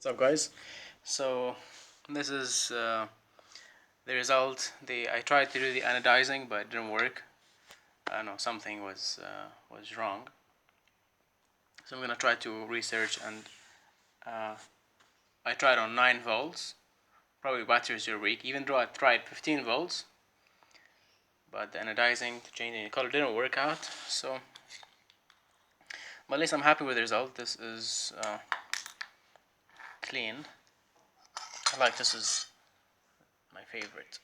What's up, guys? So this is the result. I tried to do the anodizing, but it didn't work. I don't know, something was wrong. So I'm gonna try to research, and I tried on 9 volts. Probably batteries are weak. Even though I tried 15 volts, but the anodizing to changing the color didn't work out. So, but at least I'm happy with the result. This is clean. I like this is my favorite.